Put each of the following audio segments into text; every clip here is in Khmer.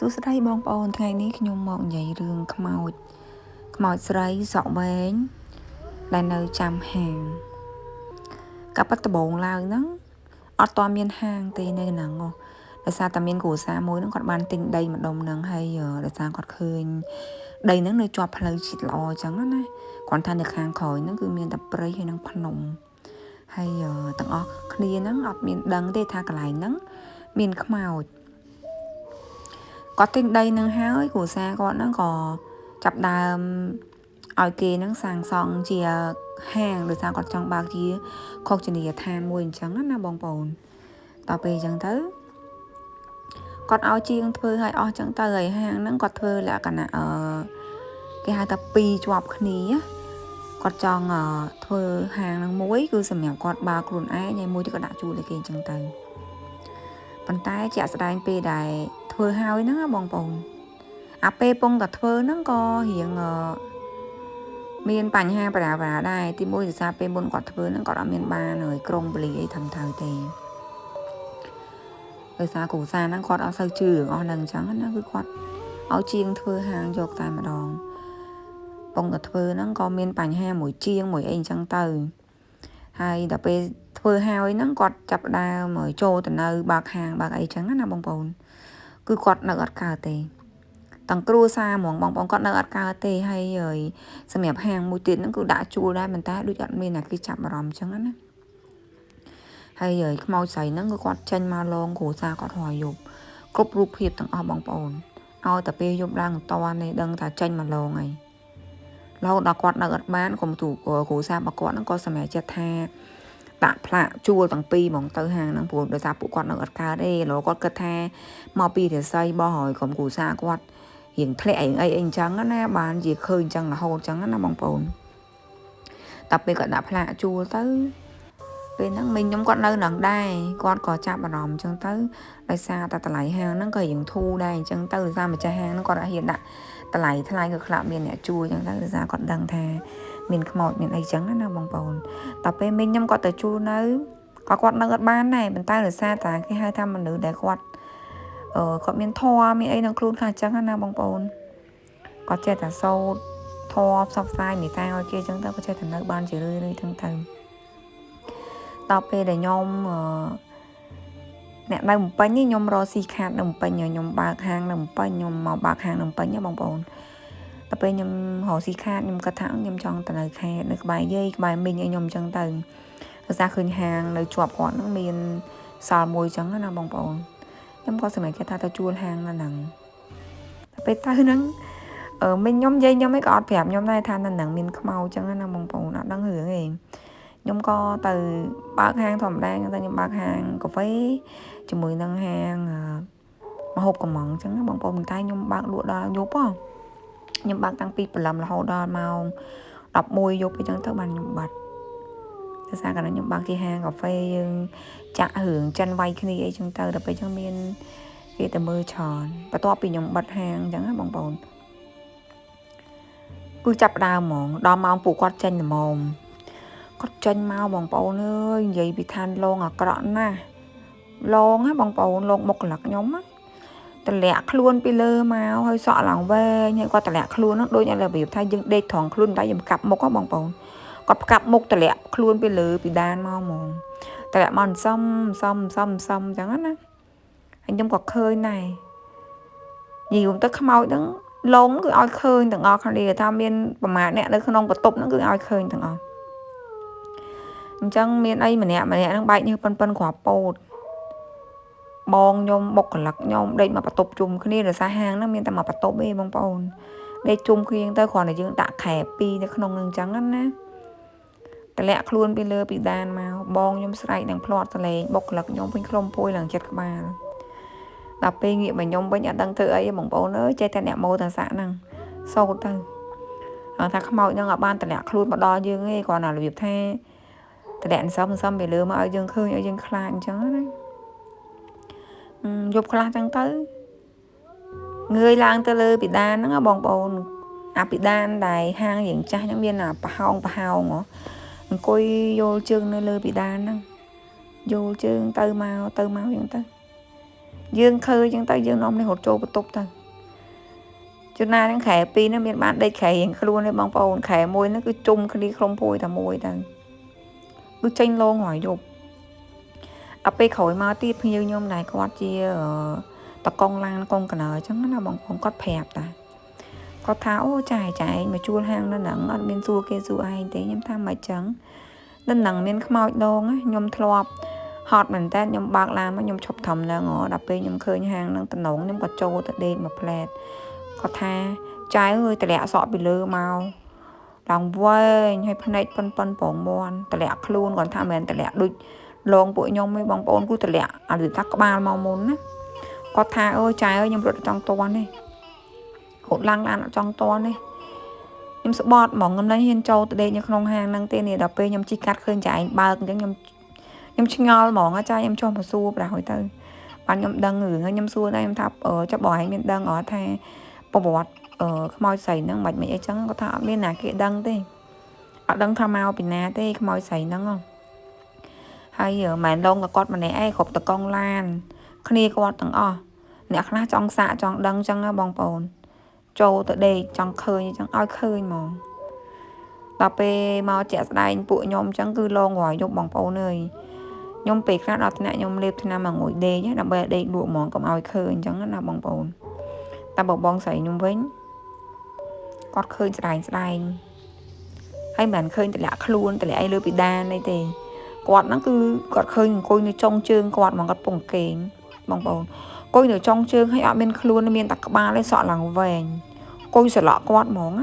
សួស្តីបងប្អូនថ្ងៃនេះខ្ញុំមកនិយាយរឿងខ្មោចស្រីសក់វែងដែលនៅចាំហាងកាប៉ាត់ដបងឡើងហ្នឹងអត់តមានហាងទេនៅហ្នឹងដោយសារតែមានគ្រួសារមួយហ្នឹងគាត់បានទិញដីម្ដុំហ្នឹងហើយដោយសារគាត់ឃើញដីហ្នឹងនៅជាប់ផ្លូវជាតិល្អអញ្ចឹងណាគាត់ថានៅខាងក្រោយហ្នឹងគឺមានតែព្រៃហើយនឹងភ្នំហើយទាំងអស់គ្នាហ្នឹងអត់មានដឹងទេថាកន្លែងហ្នឹងមានខ្មោចគាត់ទិញដីនឹងហើយគ្រួសារគាត់ហ្នឹងក៏ចាប់ដើមឲ្យគេហ្នឹងសាងសង់ជាហាងដោយសារគាត់ចង់បើកជាខុសជំនាញដ្ឋានមួយអញ្ចឹងណាបងប្អូនដល់ពេលអញ្ចឹងទៅគាត់ឲ្យជាងធ្វើឲ្យអស់អញ្ចឹងទៅហើយហាងហ្នឹងគាត់ធ្វើលក្ខណៈគេហៅថា2ជាប់គ្នាគាត់ចង់ធ្វើហាងហ្នឹងមួយគឺសម្រាប់គាត់បើកខ្លួនឯងហើយមួយទៀតក៏ដាក់ជួលឲ្យគេអញ្ចឹងទៅប៉ុន្តែជាក់ស្ដែងពេលដែលធ្វើហើយហ្នឹងបងប្អូនអាពេលពងតែធ្វើហ្នឹងក៏រៀងមានបញ្ហាបណ្ដាដែរទីមួយដោយសារពេលមុនគាត់ធ្វើហ្នឹងគាត់អត់មានបានក្រុងបលីអីធ្វើទៅទេដោយសារគ្រូសាហ្នឹងគាត់អត់សូវជឿរឿងអស់ហ្នឹងអញ្ចឹងណាគឺគាត់ឲ្យជាងធ្វើហាងយកតែម្ដងពងតែធ្វើហ្នឹងក៏មានបញ្ហាមួយជាងមួយអីអញ្ចឹងទៅហើយដល់ពេលធ្វើហើយហ្នឹងគាត់ចាប់ដើមចូលទៅនៅបើកហាងបើកអីចឹងណាបងប្អូនគឺគាត់នៅអត់កើតទេទាំងគ្រួសារហ្មងបងប្អូនគាត់នៅអត់កើតទេហើយសម្រាប់ហាងមួយទៀតហ្នឹងគឺដាក់ជួលដែរប៉ុន្តែដូចអត់មានអ្នកគេចាប់អារម្មណ៍ចឹងណាហើយខ្មោចស្រីហ្នឹងគឺគាត់ចេញមកឡងគ្រួសារគាត់រយយប់គ្រប់រូបភាពទាំងអស់បងប្អូនឲ្យតែពេលយប់ឡើងមិនតាន់ទេដឹងថាចេញមកឡងហើយរហូតដល់គាត់នៅអត់បានកុំទូគ្រួសាររបស់គាត់ហ្នឹងក៏សម្រេចចិត្តថាដាក់ផ្លាកជួលទាំងពីរហ្មងទៅហាងហ្នឹងព្រោះដោយសារពួកគាត់នៅអត់កើតទេលោកគាត់គិតថាមកពីរាសីបោះហើយក្រុមគ្រួសារគាត់រៀងធ្លាក់អីអញ្ចឹងណាបានជាឃើញអញ្ចឹងរហូតអញ្ចឹងណាបងប្អូនតែពេលគាត់ដាក់ផ្លាកជួលទៅពេលហ្នឹងមីងខ្ញុំគាត់នៅនឹងដែរគាត់ក៏ចាប់អារម្មណ៍អញ្ចឹងទៅដោយសារតែតម្លៃហាងហ្នឹងក៏រៀងធូរដែរអញ្ចឹងទៅដោយសារម្ចាស់ហាងហ្នឹងគាត់អត់ហ៊ានដាក់តម្លៃថ្លៃក៏ខ្លះមានអ្នកជួលអញ្ចឹងទៅដោយសារគាត់ដឹងថាមានខ្មោចមានអីចឹងណាបងប្អូនតែពេលមីងខ្ញុំគាត់ទៅជួលនៅគាត់នៅអត់បានដែរប៉ុន្តែដោយសារតែគេហៅថាមនុស្សដែលគាត់មានធម៌មានអីក្នុងខ្លួនខ្លះអញ្ចឹងណាបងប្អូនគាត់ចេះតែសូត្រធម៌ផ្សព្វផ្សាយមេត្តាឲ្យគេអញ្ចឹងទៅគាត់ចេះតែនៅបានជារឿយទាំងទៅដល់ពេលដែលខ្ញុំអ្នកនៅបំពេញនេះខ្ញុំរកស៊ីខាតនៅបំពេញខ្ញុំបើកហាងនៅបំពេញខ្ញុំមកបើកហាងនៅបំពេញបងប្អូនដល់ពេលខ្ញុំរកស៊ីខាតខ្ញុំគិតថាខ្ញុំចង់ទៅនៅខេត្តនៅក្បែរយាយក្បែរមីងឲ្យខ្ញុំអញ្ចឹងទៅដោយសារឃើញហាងនៅជាប់គាត់ហ្នឹងមានសល់មួយអញ្ចឹងណាបងប្អូនខ្ញុំក៏សម្រេចចិត្តថាទៅជួលហាងនៅហ្នឹងពេលទៅហ្នឹងមីងខ្ញុំយាយខ្ញុំឯងក៏អត់ប្រាប់ខ្ញុំដែរថានៅហ្នឹងមានខ្មោចអញ្ចឹងណាបងប្អូនអត់ដឹងរឿងទេខ្ញុំក៏ទៅបើកហាងធម្មតាតែខ្ញុំបើកហាងកាហ្វេជាមួយនឹងហាងម្ហូបកំងអញ្ចឹងណាបងប្អូនតែខ្ញុំបើកលក់ដល់យប់ខ្ញុំបើកតាំងពីព្រលឹមរហូតដល់ម៉ោង11យប់អញ្ចឹងទៅបានខ្ញុំបាត់ដោយសារកាលខ្ញុំបើកជាហាងកាហ្វេយើងចាក់រឿងចិនវាយគ្នាអីចឹងទៅដល់ពេលចឹងមានគេទៅមើលច្រើនបន្ទាប់ពីខ្ញុំបិទហាងអញ្ចឹងណាបងប្អូនគឺចាប់ដើមហ្មងដល់ម៉ោងពួកគាត់ចេញល្មមគាត់ចេញមកបងប្អូនអើយនិយាយពីឋានលងអាក្រក់ណាស់លងហ៎បងប្អូនលងមុខកលឹកខ្ញុំតម្លាក់ខ្លួនពីលើមកហើយសក់ឡើងវែងហើយគាត់តម្លាក់ខ្លួនហ្នឹងដូចរបៀបថាយើងដេកត្រង់ខ្លួនតែយើងកាប់មុខហ៎បងប្អូនគាត់កាប់មុខតម្លាក់ខ្លួនពីលើពីដានមកហ្មងតម្លាក់មកសំអញ្ចឹងណាហើយខ្ញុំក៏ឃើញដែរនិយាយទៅខ្មោចហ្នឹងលងគឺឲ្យឃើញទាំងអស់គ្នាថាមានប្រមាណអ្នកនៅក្នុងបន្ទប់ហ្នឹងគឺឲ្យឃើញទាំងអស់អញ្ចឹងមានអីម្នាក់ហ្នឹងបែកញើសប៉ុនគ្រាប់ពោតបងខ្ញុំបុកកលឹកខ្ញុំដេកមកបន្ទប់ជុំគ្នាដោយសារហាងហ្នឹងមានតែមកបន្ទប់ទេបងប្អូនដេកជុំគ្នាទៅគ្រាន់តែយើងដាក់ខែ2នៅក្នុងហ្នឹងអញ្ចឹងណាតម្លាក់ខ្លួនពីលើពីដានមកបងខ្ញុំស្រែកនឹងផ្លាត់សលេងបុកកលឹកខ្ញុំពេញខ្លុំពួយឡើងចិត្តក្បាលដល់ពេលងាកមកខ្ញុំវិញអត់ដឹងធ្វើអីបងប្អូនអើយចេះតែអ្នកម៉ូតាសាក់ហ្នឹងសោតទៅថាខ្មោចហ្នឹងអត់បានតម្លាក់ខ្លួនមកដល់យើងទេគ្រាន់តែរបៀបថាតម្លាក់សំពីលើមកឲ្យយើងឃើញឲ្យយើងខ្លាចអញ្ចឹងណាយប់ខ្លះចឹងទៅងើយឡើងទៅលើពីដានហ្នឹងបងប្អូនអាពីដានដែលហាងរៀងចាស់ហ្នឹងមានអាប្រហោងអង្គុយយល់ជើងនៅលើពីដានហ្នឹងយល់ជើងទៅមកចឹងទៅ dương khơi chúng ta dương nôm này hột trâu bật tục thôi cho nên những khẻ pi nó miền bạn đây khẻ hiện luôn đây bong bầu khẻ môi nó cứ chung khi đi không phôi thà môi thằng cứ tranh lô ngoài dục ở bên khỏi mà tiếp nhiều nhôm này có chia ta con lang con cả nở chẳng nó bằng con cót phèp ta có tháo chạy mà chua hang nó nặng ở bên xua kia xua ai thế nhôm tham mà trắng nên nặng miền khmoi đôn á nhôm thọp hot mình ta nhôm bạc làm nó nhôm chọc thầm là ngõ đập bên nhôm khơi hang nó tận nóng nhôm có trâu tận đêm mà plét có tha trái ơiแต่lẹ sọ bị lơ màu lòng vơi hay phân này phân bổng mònแต่lẹ luôn còn tham mìnhแต่lẹ đôi lông bụi nhôm mấy bong bồn củaแต่lẹ à được tắc ba màu môn á có tha ơi trái ơi nhôm rượt trong to này hột lăng lan ở trong to này nhôm sợ bọt mỏng ngâm lấy hiên châu từ đây nhôm không hàng năng tên này đập bên nhôm chi cắt khơi chạy ba cái nhôm chi ngol mỏng á trai nhôm cho một xu là hồi tới bạn nhôm đăng ngử nhôm xu đây nhôm thắp ở cho bò hay miền đăng ở tha bọt khmoiใส่ năng mạch mẹ trắng có thọ bên nào kia đăng thế ở đăng tham mau bên nào thế khmoi ใส่ năng không hay ở màn đông là con mà này ai khóc từ con lan khi con tầng nè khá trong xạ trong đăng trong bong bồn trâu từ đây trong khơi trong oi khơi mòn đập pe mau trẻ đây bụi nhôm trắng cứ lo ngoài trong bong bồn nơi nhôm pe khác đó thế này nhôm lép thế nào mà ngồi đê nhé đập pe đây đụa mòn còn oi khơi trắng là bong bồn ta bảo bong ใส่ nhôm vĩnh គាត់ឃើញស្ដែងហើយមិនឃើញតម្លាក់ខ្លួនតម្លាក់អីលើពីដាននេះទេគាត់ហ្នឹងគឺគាត់ឃើញអង្គុយនៅចុងជើងគាត់មកគាត់ពងគេងបងប្អូនអង្គុយនៅចុងជើងហើយអត់មានខ្លួនមានតែក្បាលឯសក់ឡើងវែងអង្គុយសន្លក់គាត់ហ្មង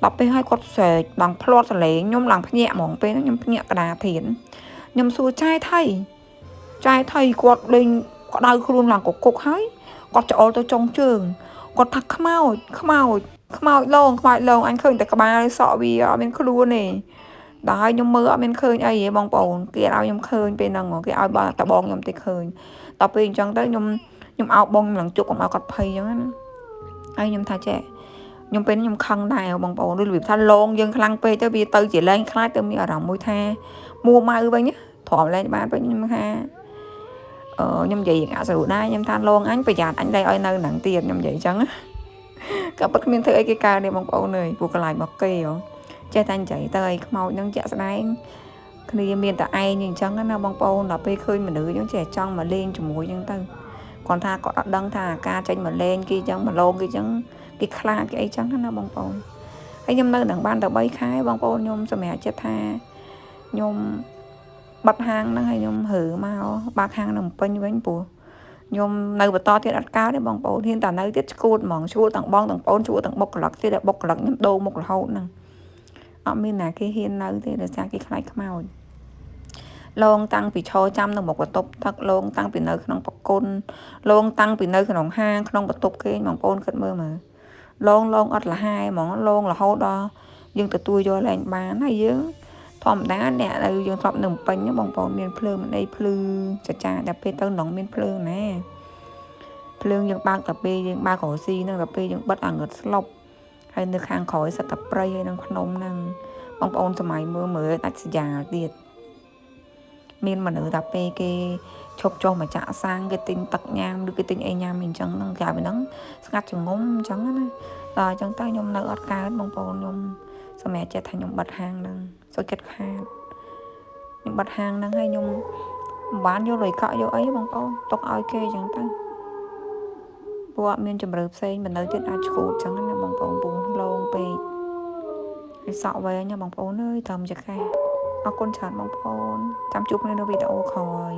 ដល់ពេលហើយគាត់ស្រែកបងផ្លាត់សលេងខ្ញុំឡើងភ្ញាក់ហ្មងពេលហ្នឹងខ្ញុំភ្ញាក់កដាធានខ្ញុំសួរចែថៃគាត់លេងក្តៅខ្លួនឡើងកគុកហើយគាត់ច្អល់ទៅចុងជើងគាត់ថាខ្មោចខ្មោចឡងអញឃើញតែក្បាលសក់វាអត់មានខ្លួនទេដល់ហើយខ្ញុំមើលអត់មានឃើញអីទេបងប្អូនគេឲ្យខ្ញុំឃើញពេលហ្នឹងគេឲ្យបងតបងខ្ញុំទៅឃើញដល់ពេលអញ្ចឹងទៅខ្ញុំអោបបងឡើងជុកកុំឲ្យគាត់ភ័យអញ្ចឹងណាហើយខ្ញុំថាចេះខ្ញុំពេលខ្ញុំខឹងដែរបងប្អូនដូចរបៀបថាឡងយើងខ្លាំងពេកទៅវាទៅជាលែងខ្លាចទៅមានអារម្មណ៍មួយថាមួម៉ៅវិញទ្រាំលែងបានវិញខ្ញុំថាខ្ញុំនិយាយអត់ស្រួលដែរខ្ញុំថាឡងអញប្រយ័ត្នអញដែរឲ្យនៅហ្នឹងទៀតខ្ញុំនិយាយអញ្ចឹងក៏ពិតគ្មានធ្វើអីគេកើតទេបងប្អូនអើយពួកកន្លែងមកគេចេះតែនិយាយទៅឲ្យខ្មោចនឹងជាក់ស្ដែងគ្នាមានតែឯងអញ្ចឹងណាបងប្អូនដល់ពេលឃើញមនុស្សអញ្ចឹងចេះចង់មកលេងជាមួយអញ្ចឹងទៅគាត់ថាគាត់អត់ដឹងថាការចេញមកលេងគេអញ្ចឹងមកឡងគេអញ្ចឹងគេខ្លាចគេអីអញ្ចឹងណាបងប្អូនហើយខ្ញុំនៅនឹងបានតែ3ខែបងប្អូនខ្ញុំសម្រាប់ចិត្តថាខ្ញុំបាត់ហាងហ្នឹងហើយខ្ញុំហើមកបាក់ហាងនៅពេញវិញព្រោះខ្ញុំនៅបន្តទៀតអត់កើតទេបងប្អូនហ៊ានតែនៅទៀតឈួតហ្មងឈួតទាំងបងទាំងប្អូនឈួតទាំងបុគ្គលិកទៀតបុគ្គលិកខ្ញុំដូរមុខរហូតហ្នឹងអត់មានណាគេហ៊ាននៅទេដោយសារគេខ្លាចខ្មោចឡងតាំងពីឈរចាំនៅមុខបន្ទប់ទឹកឡងតាំងពីនៅក្នុងបកុនឡងតាំងពីនៅក្នុងហាងក្នុងបន្ទប់គេបងប្អូនគិតមើលឡងអត់លះហ្មងឡងរហូតដល់យើងទទួលយកឡើងបានហើយយើងធម្មតាអ្នកនៅយើងធ្លាប់នៅពេញបងប្អូនមានភ្លើងមិនអីភ្លឺចាចាតែពេលទៅនងមានភ្លើងណាភ្លើងយើងបើកតែពេលយើងបើកក្រោយស៊ីហ្នឹងតែពេលយើងបិទអាងឹតស្លុបហើយនៅខាងក្រោយសត្វតែព្រៃហើយនឹងភ្នំហ្នឹងបងប្អូនសម័យមើលដាច់សយ៉ាទៀតមានមនុស្សតែពេលគេឈប់ចុះមកចាក់សាំងគេទិញទឹកញ៉ាំឬគេទិញអីញ៉ាំអញ្ចឹងហ្នឹងក្រៅពីហ្នឹងស្ងាត់ចងំអញ្ចឹងណាដល់អញ្ចឹងទៅខ្ញុំនៅអត់កើតបងប្អូនខ្ញុំសម្រាប់ចិត្តថាខ្ញុំបិទហាងហ្នឹងសុខចិត្តខាតខ្ញុំបិទហាងហ្នឹងហើយខ្ញុំមិនបានយកលុយកក់យកអីបងប្អូនទុកឲ្យគេអញ្ចឹងទៅព្រោះអត់មានជំរឿផ្សេងមិននៅទៀតអាចឈួតអញ្ចឹងណាបងប្អូនពូឡងពេកហើយសក់វែងណាបងប្អូនអើយត្រឹមចកាអរគុណច្រើនបងប្អូនចាំជួបគ្នានៅវីដេអូក្រោយ